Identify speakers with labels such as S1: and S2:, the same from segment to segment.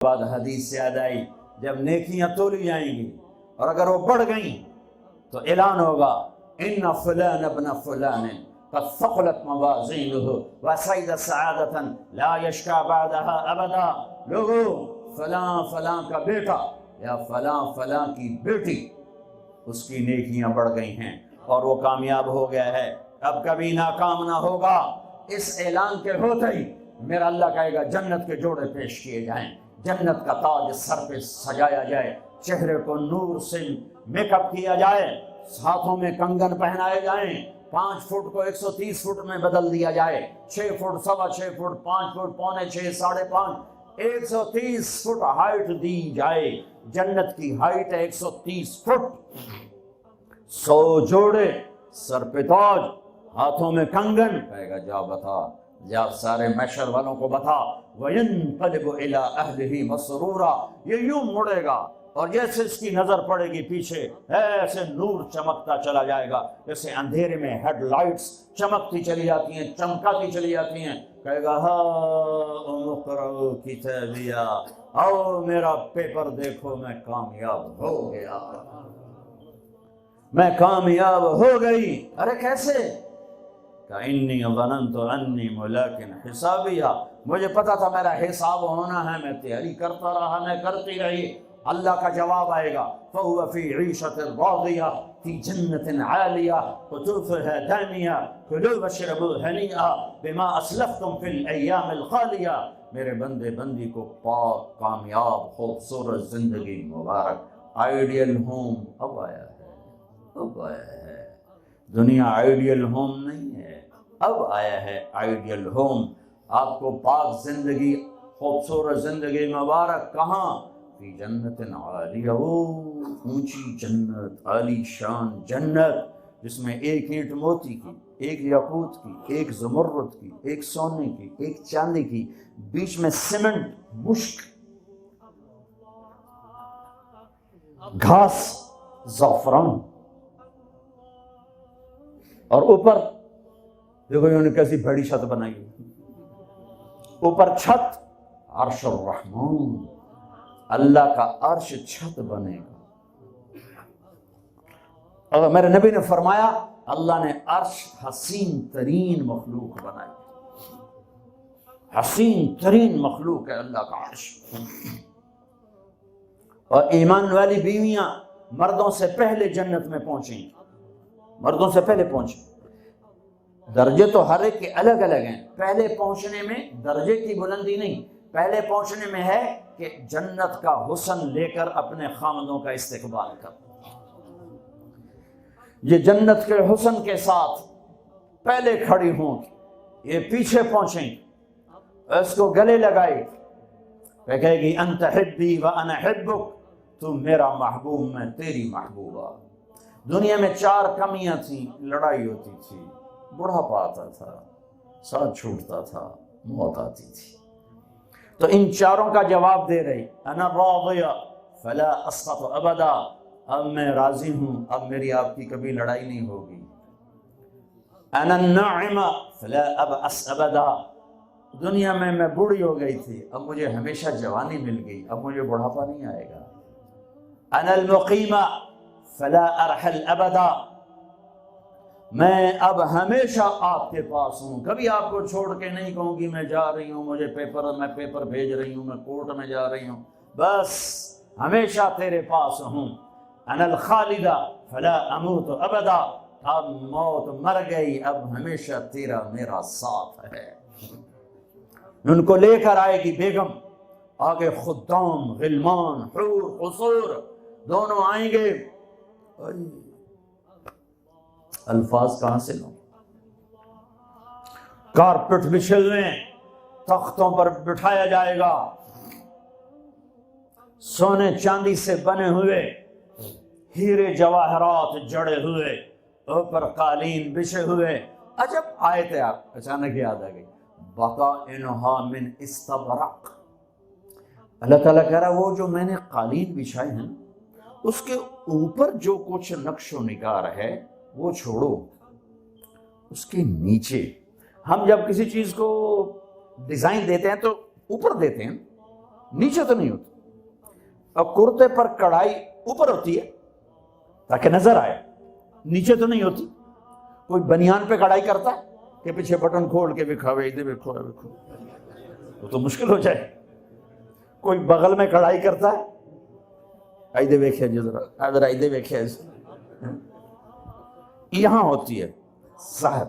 S1: بعد حدیث سے یاد آئی جب نیکیاں تولی جائیں گی اور اگر وہ بڑھ گئیں تو اعلان ہوگا ان فلان ابن فلان قد ثقلت موازینہ وسعد سعادۃ لا یشقی بعدها ابدا. لوگوں فلاں فلاں کا بیٹا یا فلاں فلاں کی بیٹی اس کی نیکیاں بڑھ گئی ہیں اور وہ کامیاب ہو گیا ہے، اب کبھی ناکام نہ ہوگا. اس اعلان کے ہوتے ہی میرا اللہ کہے گا جنت کے جوڑے پیش کیے جائیں، جنت کا تاج سر پہ سجایا جائے، چہرے کو نور سے میک اپ کیا جائے، ہاتھوں میں کنگن پہنائے جائیں، 5 فٹ کو 130 فٹ میں بدل دیا جائے، 6 feet 6.25 feet 5 feet 5.25 5.5 130 feet height دی جائے. جنت کی ہائٹ ہے 130 فٹ. 100 جوڑے سر پہ تاج، ہاتھوں میں کنگن. کہے گا جا بتا، جا سارے محشر والوں کو بتا. وَيَنْقَلِبُ إِلَىٰ أَهْلِهِ مَسْرُورًا. یہ یوں مڑے گا اور جیسے اس کی نظر پڑے گی پیچھے ایسے نور چمکتا چلا جائے گا، جیسے اندھیرے میں ہیڈ لائٹس چمکتی چلی جاتی ہیں، چمکاتی چلی جاتی ہیں. کہے گا ہاں اقرؤ کتابیہ، آؤ میرا پیپر دیکھو، میں کامیاب ہو گیا، میں کامیاب ہو گئی. ارے کیسے؟ انی ظننت انی ملاق حسابیہ. مجھے پتا تھا میرا حساب ہونا ہے، میں تیاری کرتا رہا، میں کرتی رہی. اللہ کا جواب آئے گا فَهُوَ فِي عِيشَةٍ رَاضِيَةٍ فِي جَنَّةٍ عَالِيَةٍ قُطُوفُهَا دَانِيَةٌ كُلُوا وَاشْرَبُوا هَنِيئًا بِمَا أَسْلَفْتُمْ فِي الْأَيَّامِ الْخَالِيَةِ. میرے بندے بندی کو پاک کامیاب خوبصورت زندگی مبارک. آئیڈیل ہوم اب آیا ہے، اب آیا ہے. دنیا آئیڈیل ہوم نہیں ہے، اب آیا ہے آئیڈیل ہوم. آپ کو پاک زندگی خوبصورت زندگی مبارک کہاں؟ فی جنت عالیہ، اونچی جنت، عالی شان جنت جس میں ایک اینٹ موتی کی، ایک یاقوت کی، ایک زمرد کی، ایک سونے کی، ایک چاندی کی، بیچ میں سیمنٹ، مشک، گھاس، زعفران، اور اوپر دیکھو انہوں نے کیسی بڑی چھت بنائی. اوپر چھت عرش الرحمن، اللہ کا عرش چھت بنے گا. اور میرے نبی نے فرمایا اللہ نے عرش حسین ترین مخلوق بنائی، حسین ترین مخلوق ہے اللہ کا عرش. اور ایمان والی بیویاں مردوں سے پہلے جنت میں پہنچیں، مردوں سے پہلے پہنچیں. درجے تو ہر ایک کے الگ الگ ہیں. پہلے پہنچنے میں درجے کی بلندی نہیں، پہلے پہنچنے میں ہے کہ جنت کا حسن لے کر اپنے خامدوں کا استقبال کر. یہ جنت کے حسن کے ساتھ پہلے کھڑی ہوں، یہ پیچھے پہنچیں، اس کو گلے لگائے، کہے گی انت حبی وانا حبک، تو میرا محبوب میں تیری محبوبہ. دنیا میں 4 کمیاں تھیں، لڑائی ہوتی تھی، بڑھاپا آتا تھا، ساتھ چھوٹتا تھا، موت آتی تھی. تو ان 4 کا جواب دے رہی انا راضیہ فلا اسقط ابدا. اب میں راضی ہوں، اب میری آپ کی کبھی لڑائی نہیں ہوگی. انا الناعمہ فلا ابأس ابدا. دنیا میں بوڑھی ہو گئی تھی، اب مجھے ہمیشہ جوانی مل گئی، اب مجھے بڑھاپا نہیں آئے گا. انا المقیمہ فلا ارحل ابدا. میں اب ہمیشہ آپ کے پاس ہوں، کبھی آپ کو چھوڑ کے نہیں کہوں گی میں جا رہی ہوں، مجھے میں پیپر بھیج رہی ہوں، میں کورٹ میں جا رہی ہوں، بس ہمیشہ تیرے پاس ہوں. انا الخالدہ فلا اموت ابدا. اب موت مر گئی، اب ہمیشہ تیرا میرا ساتھ ہے. ان کو لے کر آئے گی بیگم، آگے خدام، غلمان، حور، قصور دونوں آئیں گے. الفاظ کہاں سے لوں؟ کارپٹ بچھے ہوئے، تختوں پر بٹھایا جائے گا، سونے چاندی سے بنے ہوئے، ہیرے جواہرات جڑے ہوئے، اوپر قالین بچھے ہوئے. عجب آیت ہے، آپ اچانک یاد آ گئی. بطائنها من استبرق. اللہ تعالیٰ کہہ رہا وہ جو میں نے قالین بچھائے ہیں اس کے اوپر جو کچھ نقش و نگار ہے وہ چھوڑو، اس کے نیچے ہم جب کسی چیز کو ڈیزائن دیتے ہیں تو اوپر دیتے ہیں، نیچے تو نہیں ہوتی. اور کرتے پر کڑھائی اوپر ہوتی ہے تاکہ نظر آئے, نیچے تو نہیں ہوتی. کوئی بنیان پہ کڑھائی کرتا ہے کہ پیچھے بٹن کھول کے دکھاوے ادھر دیکھو, وہ تو مشکل ہو جائے. کوئی بغل میں کڑھائی کرتا ہے, آئیدے ویکھے جی ذرا, ادھر آئیدے ویکھے, یہاں ہوتی ہے صاحب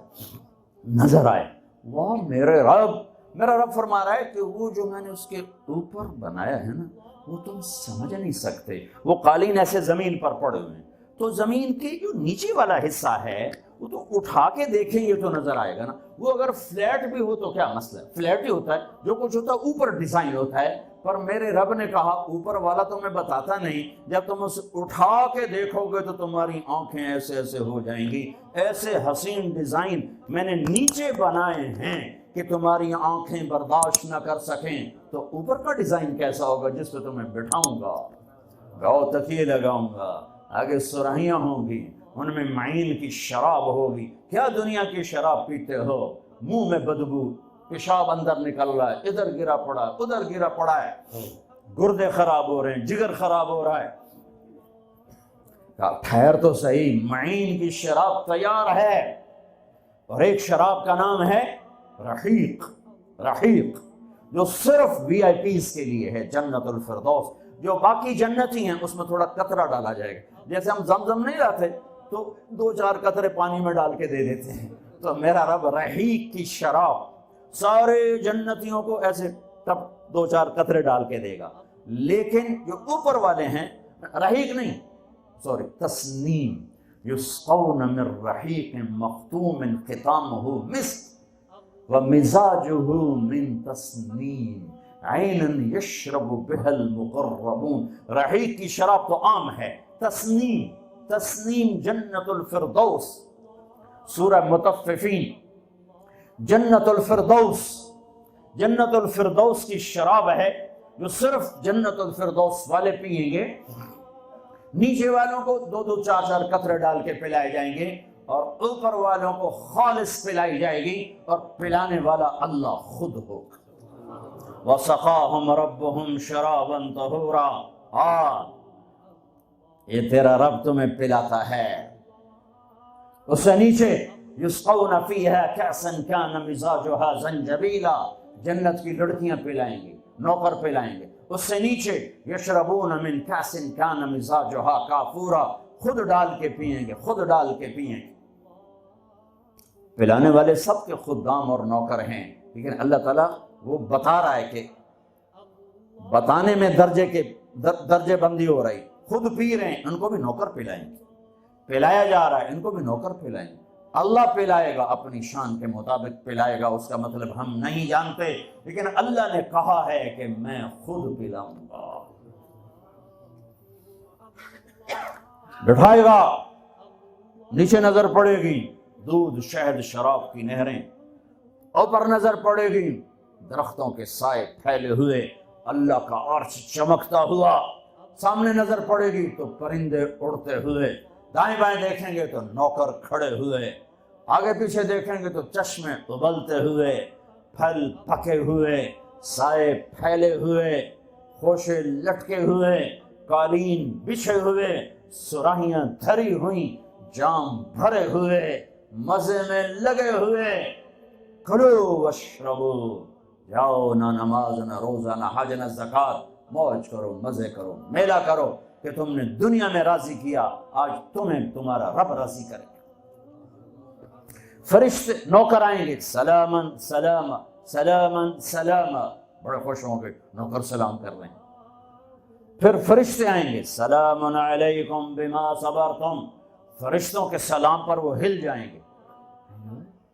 S1: نظر آئے. واہ میرے رب, میرا رب فرما رہا ہے کہ وہ جو میں نے اس کے اوپر بنایا ہے نا وہ تم سمجھ نہیں سکتے. وہ قالین ایسے زمین پر پڑے ہوئے ہیں, تو زمین کے جو نیچے والا حصہ ہے وہ تو اٹھا کے دیکھیں گے تو نظر آئے گا نا. وہ اگر فلیٹ بھی ہو تو کیا مسئلہ ہے, فلیٹ ہی ہوتا ہے, جو کچھ ہوتا ہے اوپر ڈیزائن ہوتا ہے. پر میرے رب نے کہا اوپر والا تو میں بتاتا نہیں, جب تم اسے اٹھا کے دیکھو گے تو تمہاری آنکھیں ایسے ایسے ہو جائیں گی. ایسے حسین ڈیزائن میں نے نیچے بنائے ہیں کہ تمہاری آنکھیں برداشت نہ کر سکیں, تو اوپر کا ڈیزائن کیسا ہوگا جس پہ تمہیں بٹھاؤں گا, گاؤ تکیے لگاؤں گا, آگے سراہیاں ہوں گی, ان میں معین کی شراب ہوگی. کیا دنیا کی شراب پیتے ہو, منہ میں بدبو, پیشاب اندر نکل رہا ہے, ادھر گرا پڑا ہے, ادھر گرا پڑا ہے, گردے خراب ہو رہے ہیں, جگر خراب ہو رہا ہے. ٹھہر تو صحیح, معین کی شراب تیار ہے, اور ایک شراب کا نام ہے رحیق. رحیق جو صرف وی آئی پیز کے لیے ہے, جنت الفردوس. جو باقی جنتی ہیں اس میں تھوڑا قطرہ ڈالا جائے گا, جیسے ہم زمزم نہیں لاتے تو 2-4 قطرے پانی میں ڈال کے دے دیتے ہیں. تو میرا رب رحیق کی شراب سارے جنتیوں کو ایسے تب 2-4 قطرے ڈال کے دے گا. لیکن جو اوپر والے ہیں, رحیق نہیں سوری تسنیم, یسقون من رحیق مختوم ختامہ مسک ومزاجہ من تسنیم عین یشرب بها المقربون. رحیق کی شراب تو عام ہے, تسنیم, تسنیم جنت الفردوس. سورہ مطففین, جنت الفردوس, جنت الفردوس کی شراب ہے جو صرف جنت الفردوس والے پیئیں گے. نیچے والوں کو 2-2 4-4 قطرے ڈال کے پلائے جائیں گے, اور اوپر والوں کو خالص پلائی جائے گی, اور پلانے والا اللہ خود ہوگا. وَسَقَاهُمْ رَبُّهُمْ شَرَابًا طَهُورًا. یہ تیرا رب تمہیں پلاتا ہے. اس سے نیچے یسقون فیها کأسا کان مزاجها زنجبیلا, جنت کی لڑکیاں پلائیں گی, نوکر پلائیں گے. اس سے نیچے یشربون من کأس کان مزاجها کافورا, خود ڈال کے پئیں گے, خود ڈال کے پئیں گے. پلانے والے سب کے خدام اور نوکر ہیں, لیکن اللہ تعالیٰ وہ بتا رہا ہے کہ بتانے میں درجے بندی ہو رہی. خود پی رہے ہیں, ان کو بھی نوکر پلائیں گے. پلایا جا رہا ہے, ان کو بھی نوکر پلائیں گے. اللہ پلائے گا, اپنی شان کے مطابق پلائے گا, اس کا مطلب ہم نہیں جانتے, لیکن اللہ نے کہا ہے کہ میں خود پلاؤں گا. بٹھائے گا, نیچے نظر پڑے گی دودھ شہد شراب کی نہریں, اوپر نظر پڑے گی درختوں کے سائے پھیلے ہوئے, اللہ کا عرش چمکتا ہوا. سامنے نظر پڑے گی تو پرندے اڑتے ہوئے, دائیں بائیں دیکھیں گے تو نوکر کھڑے ہوئے, آگے پیچھے دیکھیں گے تو چشمے ابلتے ہوئے, پھل پکے ہوئے, سائے پھیلے ہوئے, خوشے لٹکے ہوئے, قالین بچھے ہوئے, سراہیاں دھری ہوئیں, جام بھرے ہوئے, مزے میں لگے ہوئے. کلو واشربو, جاؤ, نہ نماز نہ روزہ نہ حج نہ زکوٰۃ, موج کرو, مزے کرو, میلہ کرو کہ تم نے دنیا میں راضی کیا, آج تمہیں تمہارا رب راضی کرے. فرشتے نوکر آئیں گے, سلامن سلام سلامن سلام, بڑے خوش ہوں گے, نوکر سلام کر رہے ہیں. پھر فرشتے آئیں گے, سلام علیکم بما صبرتم, فرشتوں کے سلام پر وہ ہل جائیں گے.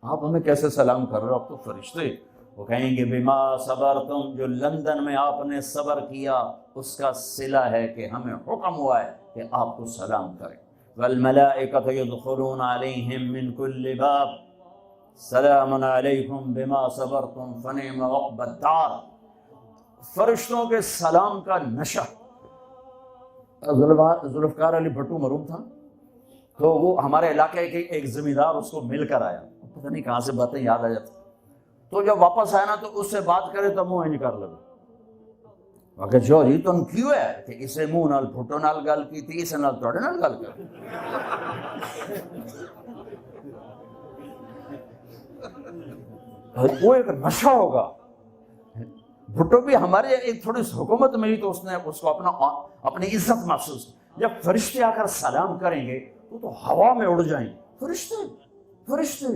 S1: آپ ہمیں کیسے سلام کر رہے ہو, آپ تو فرشتے. وہ کہیں گے بما صبرتم, جو لندن میں آپ نے صبر کیا اس کا صلہ ہے کہ ہمیں حکم ہوا ہے کہ آپ کو سلام کریں. والملائکۃ یدخلون علیہم من کل باب سلام علیکم بما صبرتم فنعم عقبی الدار. فرشتوں کے سلام کا نشہ. ذوالفقار علی بھٹو مرحوم تھا, تو وہ ہمارے علاقے کے ایک زمیندار اس کو مل کر آیا, پتہ نہیں کہاں سے باتیں یاد آ جاتی. تو جب واپس آیا نا تو اس سے بات کرے تو منہ نہیں کر لگا. کہ جو جی تم کیوں ہے کہ اسے منہ نال پھٹو نال گل کی تھی اس نال توڑے نال گل کر وہ ایک نشہ ہوگا. بھٹو بھی ہمارے ایک تھوڑی سی حکومت میں ہی تو اس نے اس کو اپنی عزت محسوس. جب فرشتے آ کر سلام کریں گے تو ہوا میں اڑ جائیں. فرشتے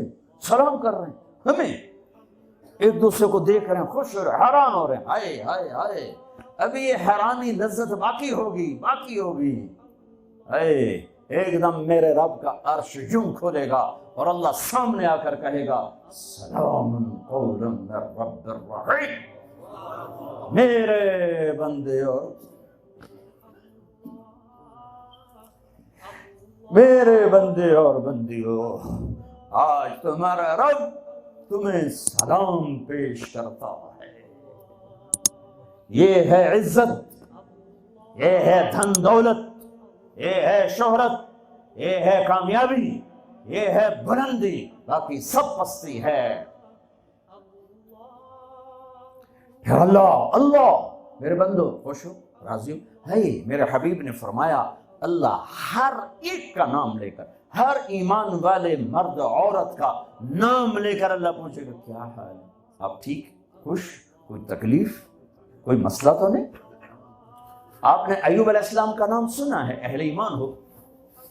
S1: سلام کر رہے ہیں, ہمیں ایک دوسرے کو دیکھ رہے ہیں, خوش ہو رہے ہیں, حیران ہو رہے ہیں. ہائے ہائے ہائے, ابھی یہ حیرانی لذت باقی ہوگی. اے ایک دم میرے رب کا عرش یوں کھولے گا اور اللہ سامنے آ کر کہے گا سلام قولا من رب الرحیم. میرے بندے اور بندیوں, آج تمہارا رب تمہیں سلام پیش کرتا ہے. یہ ہے عزت, یہ ہے دھن دولت, یہ ہے شہرت, یہ ہے کامیابی, یہ ہے بلندی, باقی سب پستی ہے. پھر اللہ میرے بندو خوش ہو, راضی ہو. ہے میرے حبیب نے فرمایا اللہ ہر ایک کا نام لے کر, ہر ایمان والے مرد عورت کا نام لے کر اللہ پوچھے گا کیا حال ہے, آپ ٹھیک, خوش, کوئی تکلیف, کوئی مسئلہ تو نہیں. آپ نے ایوب علیہ السلام کا نام سنا ہے, اہل ایمان ہو.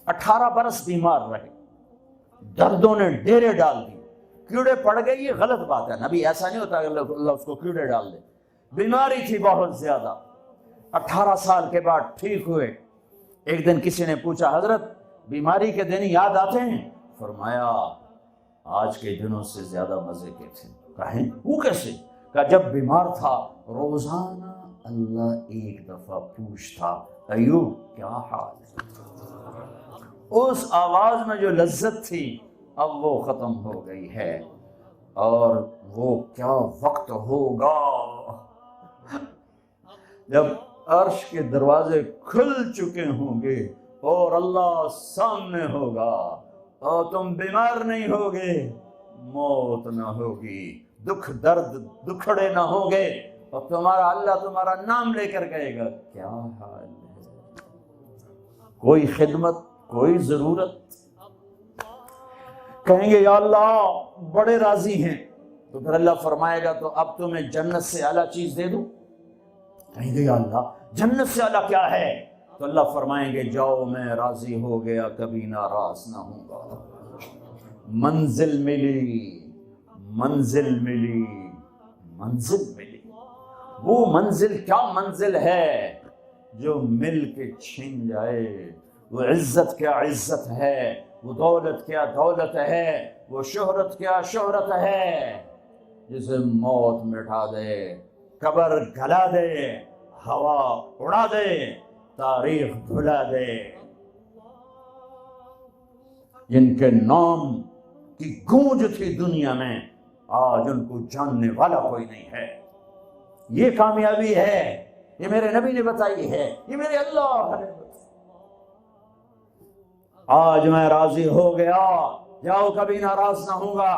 S1: 18 برس بیمار رہے, دردوں نے ڈیرے ڈال دی, کیڑے پڑ گئے. یہ غلط بات ہے, نبی ایسا نہیں ہوتا کہ اللہ اس کو کیڑے ڈال دے. بیماری تھی بہت زیادہ. 18 سال کے بعد ٹھیک ہوئے. ایک دن کسی نے پوچھا حضرت بیماری کے دن یاد آتے ہیں؟ فرمایا آج کے دنوں سے زیادہ مزے کے تھے. کہیں وہ کیسے؟ کہ جب بیمار تھا روزانہ اللہ ایک دفعہ پوچھتا ایوب کیا حال ہے. اس آواز میں جو لذت تھی اب وہ ختم ہو گئی ہے. اور وہ کیا وقت ہوگا جب عرش کے دروازے کھل چکے ہوں گے اور اللہ سامنے ہوگا اور تم بیمار نہیں ہوگے, موت نہ ہوگی, دکھ درد دکھڑے نہ ہوں گے, اور تمہارا اللہ تمہارا نام لے کر کہے گا کیا حال ہے. کوئی خدمت, کوئی ضرورت, کہیں گے یا اللہ بڑے راضی ہیں, تو پھر اللہ فرمائے گا تو اب تمہیں جنت سے اعلیٰ چیز دے دوں. کہیں گے یا اللہ جنت سے اعلیٰ کیا ہے؟ تو اللہ فرمائیں گے جاؤ میں راضی ہو گیا, کبھی ناراض نہ ہوں گا. منزل ملی, منزل ملی, منزل ملی. وہ منزل کیا منزل ہے جو مل کے چھن جائے. وہ عزت کیا عزت ہے, وہ دولت کیا دولت ہے, وہ شہرت کیا شہرت ہے جسے موت مٹا دے, قبر گلا دے, ہوا اڑا دے, تاریخ بھلا دے. جن کے نام کی گونج تھی دنیا میں آج ان کو جاننے والا کوئی نہیں ہے. یہ کامیابی ہے, یہ میرے نبی نے بتائی ہے, یہ میرے اللہ نے. آج میں راضی ہو گیا, جاؤ کبھی ناراض نہ ہوں گا.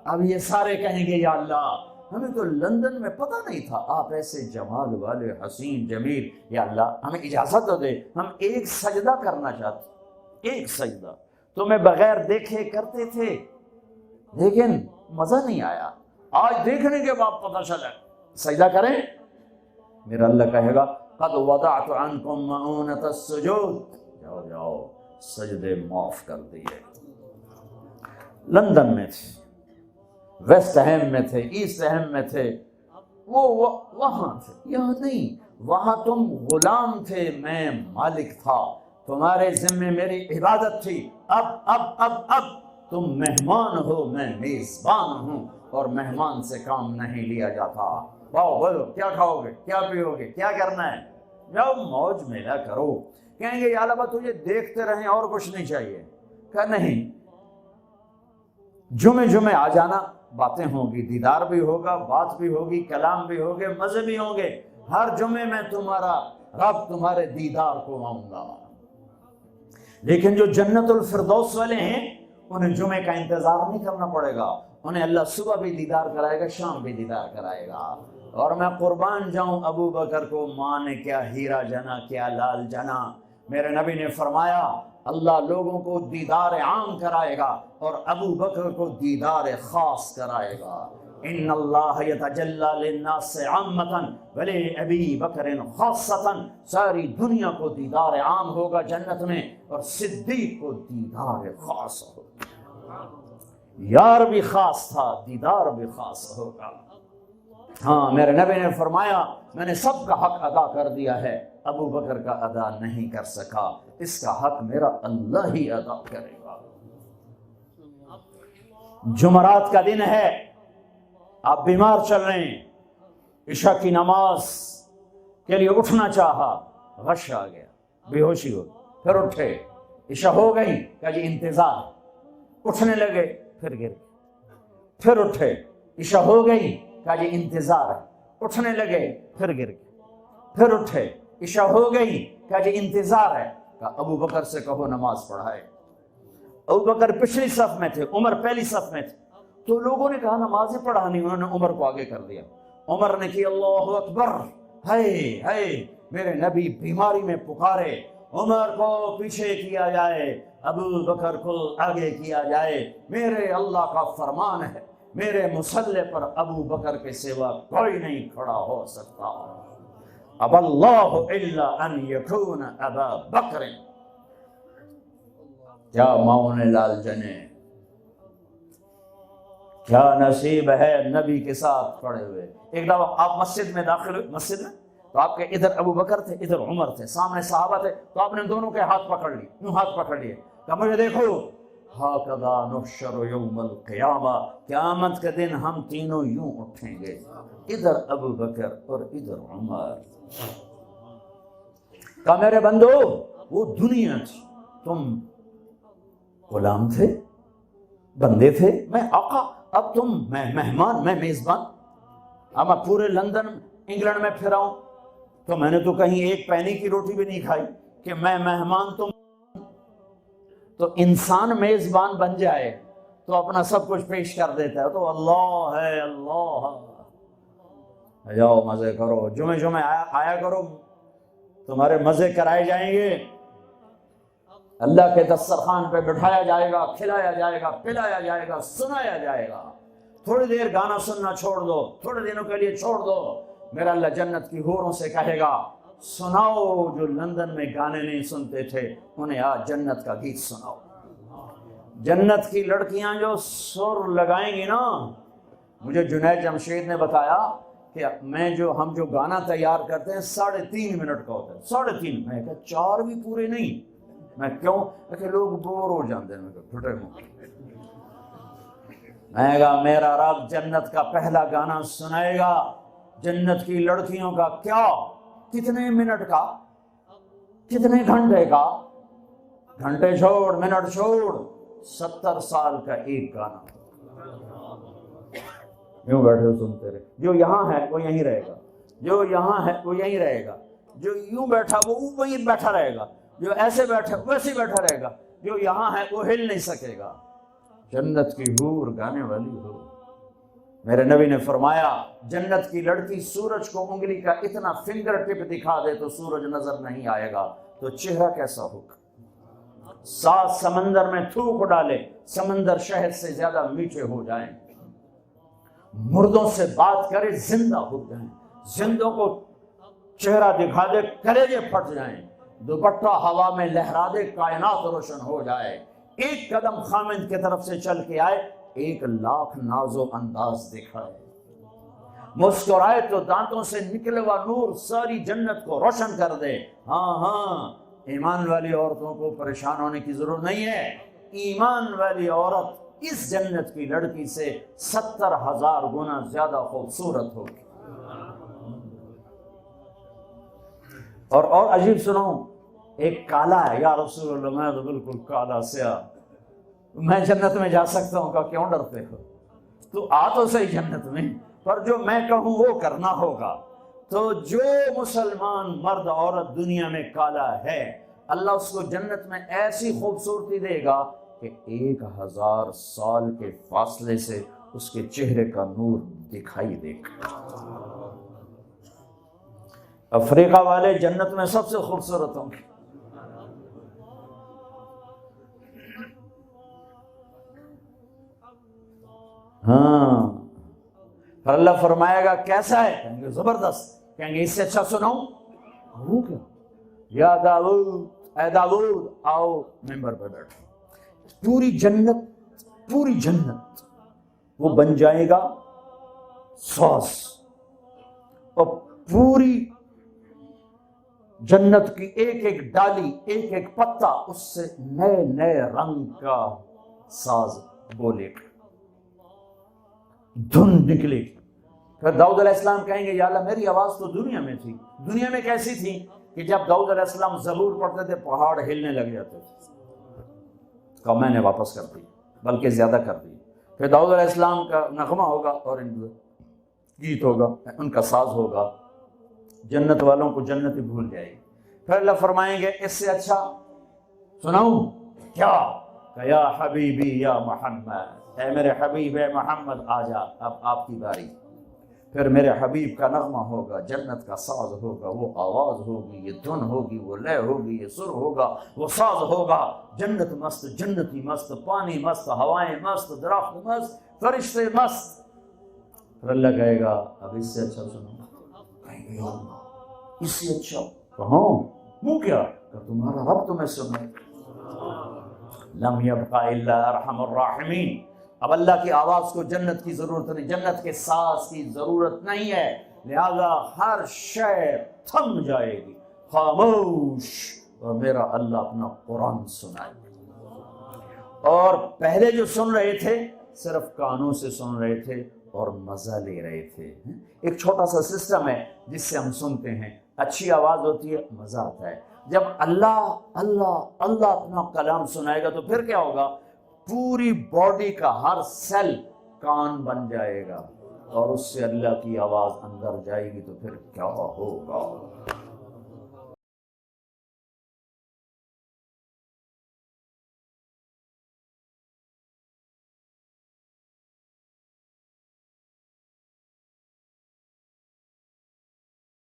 S1: اب یہ سارے کہیں گے یا اللہ ہمیں تو لندن میں پتہ نہیں تھا آپ ایسے جمال والے حسین جمیل, یا اللہ ہمیں اجازت تو دے, ہم ایک سجدہ کرنا چاہتے, ایک سجدہ. تمہیں بغیر دیکھے کرتے تھے لیکن مزہ نہیں آیا, آج دیکھنے کے بعد پتہ چلا سجدہ کریں. میرا اللہ کہے گا قد وضعت عنکم مؤونۃ السجود, جاؤ جاؤ سجدے معاف کر دیے. لندن میں تھے, ویسٹ ہیم میں تھے, ایسٹ ہیم میں تھے, وہ وہاں تھے, یہاں نہیں. وہاں تم غلام تھے, میں مالک تھا, تمہارے ذمے میری عبادت تھی. اب تم مہمان ہو, میں میزبان ہوں, اور مہمان سے کام نہیں لیا جاتا. واؤ بولو کیا کھاؤ گے, کیا پیو گے, کیا کرنا ہے, جاؤ موج میلہ کرو. کہیں گے یا اللہ تجھے دیکھتے رہیں اور کچھ نہیں چاہیے. کہ نہیں, جمعے آ جانا, باتیں ہوں گی, دیدار بھی ہوگا, بات بھی ہوگی, کلام بھی ہوگے, مزے بھی ہوں گے. ہر جمعے میں تمہارا رب تمہارے دیدار کو آؤں گا. لیکن جو جنت الفردوس والے ہیں انہیں جمعے کا انتظار نہیں کرنا پڑے گا, انہیں اللہ صبح بھی دیدار کرائے گا, شام بھی دیدار کرائے گا. اور میں قربان جاؤں ابو بکر کو ماں نے کیا ہیرا جنا کیا لال جنا۔ میرے نبی نے فرمایا اللہ لوگوں کو دیدار عام کرائے گا اور ابو بکر کو دیدار خاص کرائے گا۔ ان اللہ یتجلی للناس عامۃ ولی ابی بکر خاصۃ، ساری دنیا کو دیدار عام ہوگا جنت میں اور صدیق کو دیدار خاص ہوگا۔ یار بھی خاص تھا، دیدار بھی خاص ہوگا۔ ہاں میرے نبی نے فرمایا میں نے سب کا حق ادا کر دیا ہے، ابو بکر کا ادا نہیں کر سکا، اس کا حق میرا اللہ ہی ادا کرے گا۔ جمعرات کا دن ہے، آپ بیمار چل رہے ہیں، عشاء کی نماز کے لیے اٹھنا چاہا، غش آ گیا، بے ہوشی ہو، پھر اٹھے، عشاء ہو گئی، کہا جی انتظار، اٹھنے لگے، پھر گر گئے، پھر اٹھے، عشاء ہو گئی، کہا جی انتظار ہے، اٹھنے لگے، پھر گر گئے، پھر اٹھے، عشاء ہو گئی، کہا جی انتظار ہے، کہا ابو بکر سے کہو نماز پڑھائے۔ ابو بکر پچھلی صف میں تھے، عمر پہلی صف میں تھے، تو لوگوں نے کہا نماز پڑھانی، انہوں نے عمر کو آگے کر دیا۔ عمر نے کی اللہ اکبر، ہے میرے نبی بیماری میں پکارے، عمر کو پیچھے کیا جائے، ابو بکر کو آگے کیا جائے، میرے اللہ کا فرمان ہے، میرے مصلی پر ابو بکر کے سوا کوئی نہیں کھڑا ہو سکتا۔ اب اللہ الا ان یکون ابا بکر، کیا ماؤں نے لال جنے، کیا نصیب ہے نبی کے ساتھ کھڑے ہوئے۔ ایک دفعہ آپ مسجد میں داخل ہوئے، مسجد میں تو آپ کے ادھر ابو بکر تھے، ادھر عمر تھے، سامنے صحابہ تھے، تو آپ نے دونوں کے ہاتھ پکڑ لی، یوں ہاتھ پکڑ لیے، کہ مجھے دیکھو، ہاکذا نحشر یوم القیامہ، قیامت کے دن ہم تینوں یوں اٹھیں گے، ادھر ابو بکر اور ادھر عمر۔ کہا میرے بندو وہ دنیا تھی، تم غلام تھے، بندے تھے، میں آقا، اب تم میں مہمان، میں میزبان۔ اب میں پورے لندن انگلینڈ میں پھراؤں تو میں نے تو کہیں ایک پینی کی روٹی بھی نہیں کھائی کہ میں مہمان تم، تو انسان میزبان بن جائے تو اپنا سب کچھ پیش کر دیتا ہے، تو اللہ ہے، اللہ جاؤ مزے کرو، جمعے آیا کرو، تمہارے مزے کرائے جائیں گے، اللہ کے دسترخوان پہ بٹھایا جائے گا، کھلایا جائے گا، پلایا جائے گا، سنایا جائے گا۔ تھوڑی دیر گانا سننا چھوڑ دو، تھوڑے دنوں کے لیے چھوڑ دو، میرا اللہ جنت کی حوروں سے کہے گا سناؤ جو لندن میں گانے نہیں سنتے تھے انہیں آج جنت کا گیت سناؤ۔ جنت کی لڑکیاں جو سر لگائیں گی نا، مجھے جنید جمشید نے بتایا کہ ہم جو گانا تیار کرتے ہیں 3.5 منٹ کا ہوتا ہے، 3.5، میں کہا 4 بھی پورے نہیں، میں کیوں کہ لوگ بور ہو جاتے ہیں، پھٹے منہ، میں کہا میرا رب جنت کا پہلا گانا سنائے گا، جنت کی لڑکیوں کا، کیا کتنے منٹ کا، کتنے گھنٹے کا، گھنٹے چھوڑ، منٹ چھوڑ، 70 سال کا ایک گانا، یوں بیٹھے سنتے رہے، جو یہاں ہے وہ یہیں رہے گا، جو یہاں ہے وہ یہیں رہے گا، جو یوں بیٹھا وہ وہیں بیٹھا رہے گا، جو ایسے بیٹھا ویسے ہی بیٹھا رہے گا، جو یہاں ہے وہ ہل نہیں سکے گا۔ جنت کی حور گانے والی ہو۔ میرے نبی نے فرمایا جنت کی لڑکی سورج کو انگلی کا اتنا فنگر ٹپ دکھا دے تو سورج نظر نہیں آئے گا، تو چہرہ کیسا ہوگا؟ 7 سمندر میں تھوک ڈالے، سمندر شہد سے زیادہ میٹھے ہو جائیں، مردوں سے بات کرے زندہ ہو جائیں، زندوں کو چہرہ دکھا دے کلیجے پھٹ جائیں، دوپٹہ ہوا میں لہرا دے کائنات روشن ہو جائے، ایک قدم خامند کی طرف سے چل کے آئے 1,00,000 ناز و انداز دکھائے، مسکرائے تو دانتوں سے نکلے ہوا نور ساری جنت کو روشن کر دے۔ ہاں ایمان والی عورتوں کو پریشان ہونے کی ضرورت نہیں ہے، ایمان والی عورت اس جنت کی لڑکی سے 70,000 گنا زیادہ خوبصورت ہوگی۔ اور عجیب سنو، ایک کالا ہے، یا رسول اللہ میں تو بالکل کالا سیاہ، میں جنت میں جا سکتا ہوں؟ کہ کیوں ڈرتے ہو؟ تو آ تو صحیح جنت میں، پر جو میں کہوں وہ کرنا ہوگا۔ تو جو مسلمان مرد عورت دنیا میں کالا ہے، اللہ اس کو جنت میں ایسی خوبصورتی دے گا کہ 1000 سال کے فاصلے سے اس کے چہرے کا نور دکھائی دے گا۔ افریقہ والے جنت میں سب سے خوبصورت ہوں گے. ہاں، پھر اللہ فرمائے گا کیسا ہے؟ کہیں گے زبردست. کہیں گے اس سے اچھا سناؤں؟ وہ کیا؟ یا داؤد، اے داؤد آؤ ممبر پہ بیٹھو. پوری جنت وہ بن جائے گا ساز، اور پوری جنت کی ایک ایک ڈالی، ایک ایک پتا اس سے نئے نئے رنگ کا ساز بولے گا، دھن نکلے گی. پھر داؤد علیہ السلام کہیں گے یا اللہ میری آواز تو دنیا میں تھی. دنیا میں کیسی تھی کہ جب داؤد علیہ السلام زبور پڑھتے تھے پہاڑ ہلنے لگ جاتے تھے. کہا میں نے واپس کر دی، بلکہ زیادہ کر دی. پھر داؤد علیہ السلام کا نغمہ ہوگا اور گیت ہوگا، ان کا ساز ہوگا، جنت والوں کو جنت ہی بھول جائے گی. پھر اللہ فرمائیں گے اس سے اچھا سناؤں کیا؟ کہ یا حبیبی یا محمد، اے میرے حبیب اے محمد آ جا، اب آپ کی باری. پھر میرے حبیب کا نغمہ ہوگا، جنت کا ساز ہوگا، وہ آواز ہوگی، یہ دھن ہوگی، وہ لے ہوگی، یہ سر ہوگا، وہ ساز ہوگا. جنت مست، جنتی مست، پانی مست، ہوائیں مست، درخت مست، فرشتے مست. پھر اللہ کہے گا اب اس سے اچھا سنو. کہیں گے یا اللہ اس سے اچھا؟ کہاں؟ وہ کیا؟ کہ تمہارا رب تمہیں سنے. لم یبقى الا ارحم الراحمین. اب اللہ کی آواز کو جنت کی ضرورت نہیں، جنت کے ساز کی ضرورت نہیں ہے، لہذا ہر شے تھم جائے گی، خاموش، اور میرا اللہ اپنا قرآن سنائے گا. اور پہلے جو سن رہے تھے صرف کانوں سے سن رہے تھے اور مزہ لے رہے تھے. ایک چھوٹا سا سسٹم ہے جس سے ہم سنتے ہیں، اچھی آواز ہوتی ہے، مزہ آتا ہے. جب اللہ اللہ اللہ اپنا کلام سنائے گا تو پھر کیا ہوگا؟ پوری باڈی کا ہر سیل کان بن جائے گا، اور اس سے اللہ کی آواز اندر جائے گی تو پھر کیا ہوگا؟